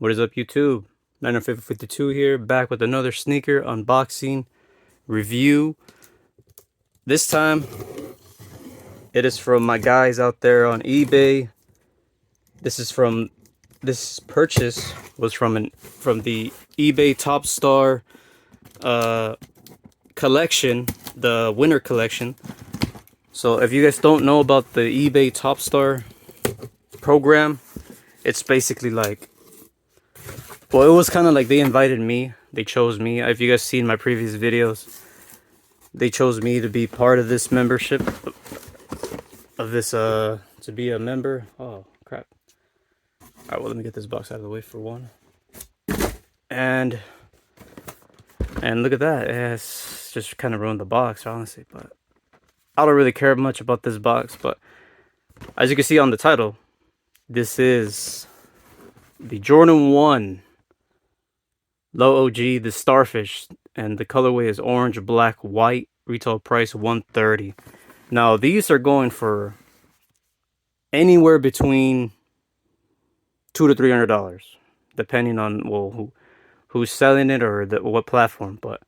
What is up, YouTube? 952 here, back with another sneaker unboxing review. This time, it is from my guys out there on eBay. This purchase was from the eBay Top Star collection, the winter collection. So if you guys don't know about the eBay Top Star program, it's basically like, well, it was kind of like they invited me. They chose me. If you guys seen my previous videos, they chose me to be part of this membership, of this, to be a member. Oh, crap. Alright, well, let me get this box out of the way for one. And look at that. It's just kind of ruined the box, honestly. But I don't really care much about this box. But as you can see on the title, this is the Jordan 1 Low OG, the Starfish, and the colorway is orange, black, white. Retail price $130. Now these are going for anywhere between $200 to $300, depending on, well, who's selling it or what platform. But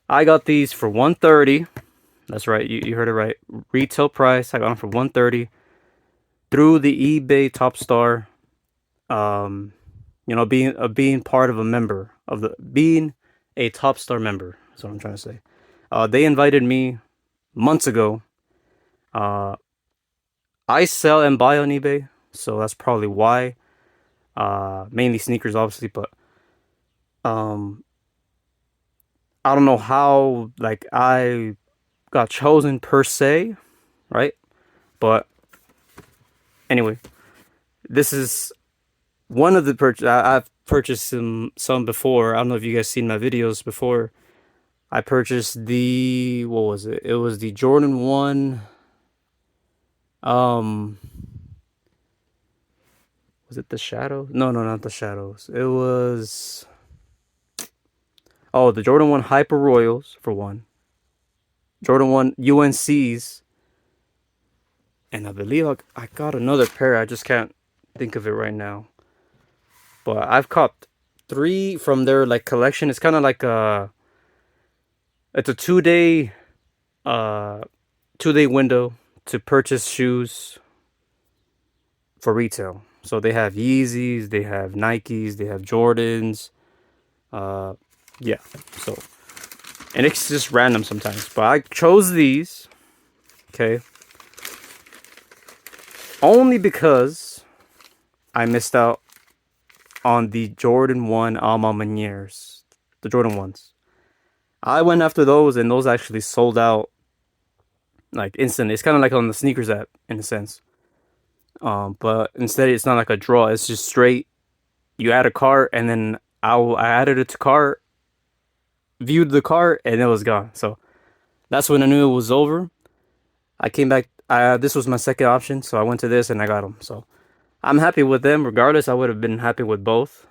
I got these for $130. That's right, you heard it right. Retail price, I got them for $130 through the eBay Top Star. You know, being part of a member of being a Top Star member. That's what I'm trying to say. They invited me months ago. I sell and buy on eBay, so that's probably why. Mainly sneakers, obviously, but I don't know how like I got chosen per se, right? But anyway, this is one of the I've purchased some before. I don't know if you guys seen my videos before. I purchased the, what was it? It was the Jordan 1. Was it the Shadow? No, not the Shadows. It was, oh, the Jordan 1 Hyper Royals for one. Jordan 1 UNCs. And I believe I got another pair. I just can't think of it right now. But I've copped 3 from their like collection. It's kind of like it's a 2-day window to purchase shoes for retail. So they have Yeezys, they have Nikes, they have Jordans. Yeah. So, and it's just random sometimes. But I chose these, okay, only because I missed out on the Jordan 1 Alma Maniers, the Jordan 1s. I went after those, and those actually sold out like instant. It's kind of like on the sneakers app in a sense. But instead it's not like a draw. It's just straight. You add a cart, and then I added it to cart, viewed the cart, and it was gone. So that's when I knew it was over. I came back. This was my second option, so I went to this and I got them. So I'm happy with them. Regardless, I would have been happy with both,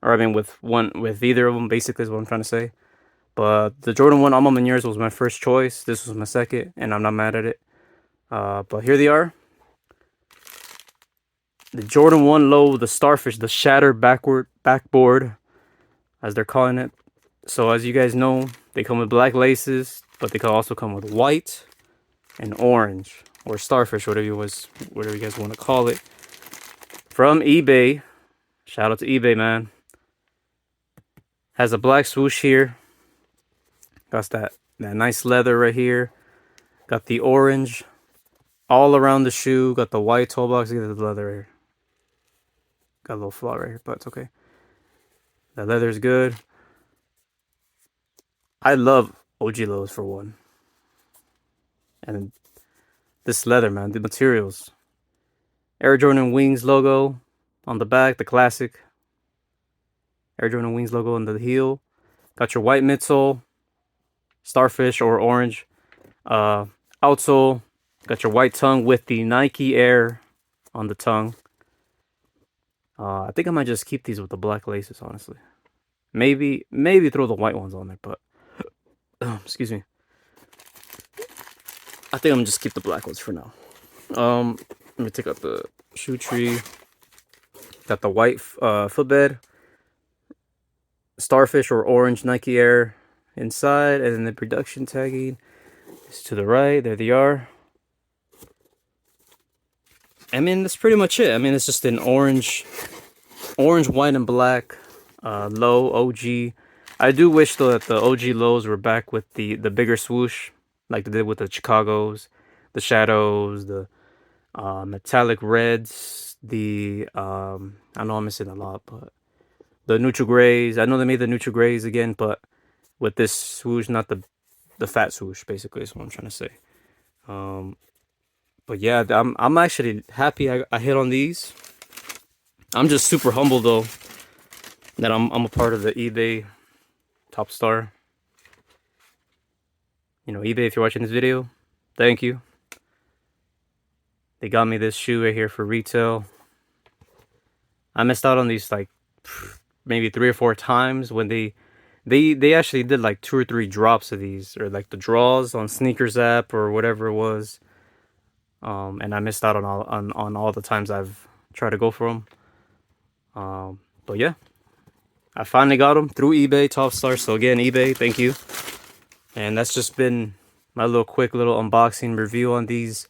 or I mean with either of them. Basically, is what I'm trying to say. But the Jordan 1 Alma Maniers was my first choice. This was my second, and I'm not mad at it. But here they are. The Jordan 1 Low, the Starfish, the Shattered Backboard, as they're calling it. So as you guys know, they come with black laces, but they can also come with white and orange, or Starfish, whatever you guys want to call it. From eBay. Shout out to eBay, man. Has a black swoosh here. Got that nice leather right here. Got the orange all around the shoe. Got the white toe box. Look at the leather right here. Got a little flaw right here, but it's okay. The leather's good. I love OG lows for one. And this leather, man, the materials. Air Jordan Wings logo on the back, the classic. Air Jordan Wings logo on the heel. Got your white midsole. Starfish or orange outsole. Got your white tongue with the Nike Air on the tongue. I think I might just keep these with the black laces, honestly. Maybe throw the white ones on there, but excuse me. I think I'm gonna just keep the black ones for now. Let me take out the shoe tree. Got the white footbed. Starfish or orange Nike Air inside, and then the production tagging is to the right. There they are. I mean, that's pretty much it. I mean, it's just an orange, white, and black low OG. I do wish though that the OG lows were back with the bigger swoosh, like they did with the Chicagos, the shadows, the metallic reds, the I know I'm missing a lot, but the neutral grays. I know they made the neutral grays again, but with this swoosh, not the fat swoosh. Basically, is what I'm trying to say. But yeah, I'm actually happy I hit on these. I'm just super humble though that I'm a part of the eBay Top Star. You know, eBay, if you're watching this video, thank you. They got me this shoe right here for retail. I missed out on these like maybe 3 or 4 times when they actually did like 2 or 3 drops of these, or like the draws on Sneakers app or whatever it was. And I missed out on all the times I've tried to go for them. But yeah, I finally got them through eBay Top Star. So again, eBay, thank you. And that's just been my quick little unboxing review on these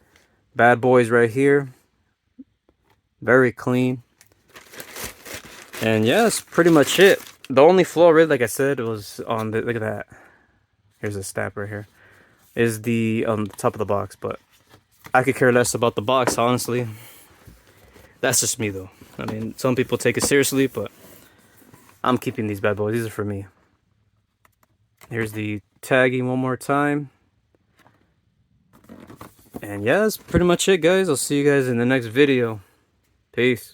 bad boys right here. Very clean. And yeah, that's pretty much it. The only flaw, really, like I said, was on the, look at that. Here's a snap right here. Is the top of the box, but I could care less about the box, honestly. That's just me, though. I mean, some people take it seriously, but I'm keeping these bad boys. These are for me. Here's the tagging one more time. And yeah, that's pretty much it, guys. I'll see you guys in the next video. Peace.